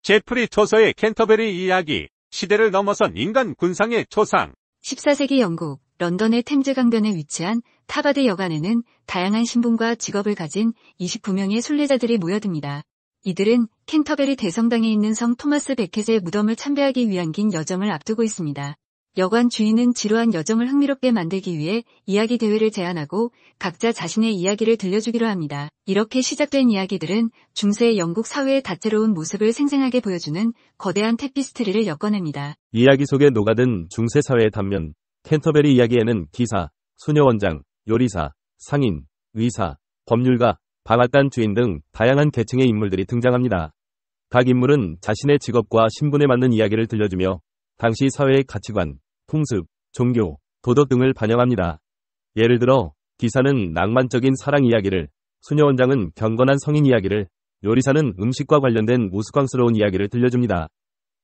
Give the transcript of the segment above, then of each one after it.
제프리 초서의 캔터베리 이야기, 시대를 넘어선 인간 군상의 초상. 14세기 영국, 런던의 템즈 강변에 위치한 타바드 여관에는 다양한 신분과 직업을 가진 29명의 순례자들이 모여듭니다. 이들은 캔터베리 대성당에 있는 성 토마스 베켓의 무덤을 참배하기 위한 긴 여정을 앞두고 있습니다. 여관 주인은 지루한 여정을 흥미롭게 만들기 위해 이야기 대회를 제안하고 각자 자신의 이야기를 들려주기로 합니다. 이렇게 시작된 이야기들은 중세 영국 사회의 다채로운 모습을 생생하게 보여주는 거대한 테피스트리를 엮어냅니다. 이야기 속에 녹아든 중세 사회의 단면, 캔터베리 이야기에는 기사, 소녀원장, 요리사, 상인, 의사, 법률가, 방앗간 주인 등 다양한 계층의 인물들이 등장합니다. 각 인물은 자신의 직업과 신분에 맞는 이야기를 들려주며 당시 사회의 가치관, 풍습, 종교, 도덕 등을 반영합니다. 예를 들어 기사는 낭만적인 사랑 이야기를, 소녀원장은 경건한 성인 이야기를, 요리사는 음식과 관련된 우스꽝스러운 이야기를 들려줍니다.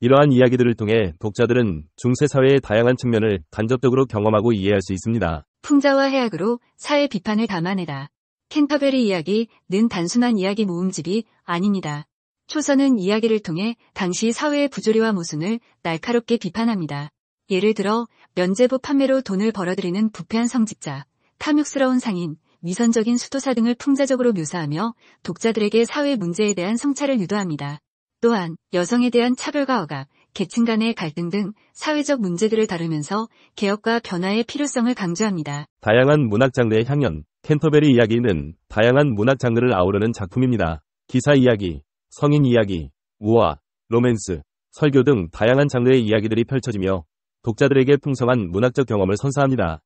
이러한 이야기들을 통해 독자들은 중세 사회의 다양한 측면을 간접적으로 경험하고 이해할 수 있습니다. 풍자와 해악으로 사회 비판을 담아내다. 캔터베리 이야기는 단순한 이야기 모음집이 아닙니다. 초서는 이야기를 통해 당시 사회의 부조리와 모순을 날카롭게 비판합니다. 예를 들어 면제부 판매로 돈을 벌어들이는 부패한 성직자, 탐욕스러운 상인, 위선적인 수도사 등을 풍자적으로 묘사하며 독자들에게 사회 문제에 대한 성찰을 유도합니다. 또한 여성에 대한 차별과 억압, 계층 간의 갈등 등 사회적 문제들을 다루면서 개혁과 변화의 필요성을 강조합니다. 다양한 문학 장르의 향연, 캔터베리 이야기는 다양한 문학 장르를 아우르는 작품입니다. 기사 이야기, 성인 이야기, 우화, 로맨스, 설교 등 다양한 장르의 이야기들이 펼쳐지며 독자들에게 풍성한 문학적 경험을 선사합니다.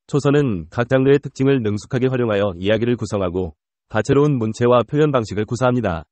초서는 각 장르의 특징을 능숙하게 활용하여 이야기를 구성하고 다채로운 문체와 표현 방식을 구사합니다.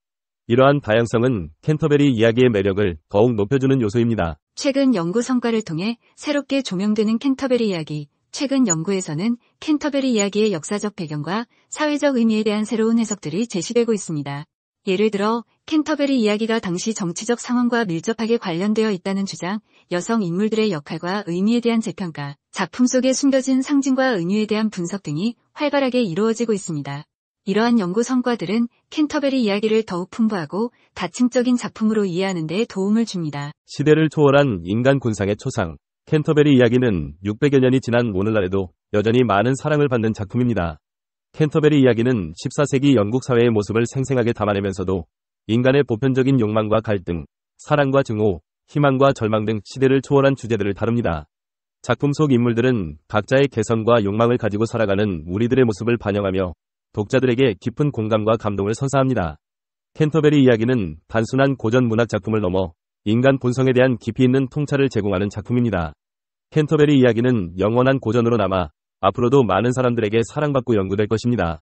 이러한 다양성은 캔터베리 이야기의 매력을 더욱 높여주는 요소입니다. 최근 연구 성과를 통해 새롭게 조명되는 캔터베리 이야기. 최근 연구에서는 캔터베리 이야기의 역사적 배경과 사회적 의미에 대한 새로운 해석들이 제시되고 있습니다. 예를 들어 캔터베리 이야기가 당시 정치적 상황과 밀접하게 관련되어 있다는 주장, 여성 인물들의 역할과 의미에 대한 재평가, 작품 속에 숨겨진 상징과 은유에 대한 분석 등이 활발하게 이루어지고 있습니다. 이러한 연구 성과들은 캔터베리 이야기를 더욱 풍부하고 다층적인 작품으로 이해하는 데 도움을 줍니다. 시대를 초월한 인간 군상의 초상, 캔터베리 이야기는 600여 년이 지난 오늘날에도 여전히 많은 사랑을 받는 작품입니다. 캔터베리 이야기는 14세기 영국 사회의 모습을 생생하게 담아내면서도 인간의 보편적인 욕망과 갈등, 사랑과 증오, 희망과 절망 등 시대를 초월한 주제들을 다룹니다. 작품 속 인물들은 각자의 개성과 욕망을 가지고 살아가는 우리들의 모습을 반영하며 독자들에게 깊은 공감과 감동을 선사합니다. 캔터베리 이야기는 단순한 고전 문학 작품을 넘어 인간 본성에 대한 깊이 있는 통찰을 제공하는 작품입니다. 캔터베리 이야기는 영원한 고전으로 남아 앞으로도 많은 사람들에게 사랑받고 연구될 것입니다.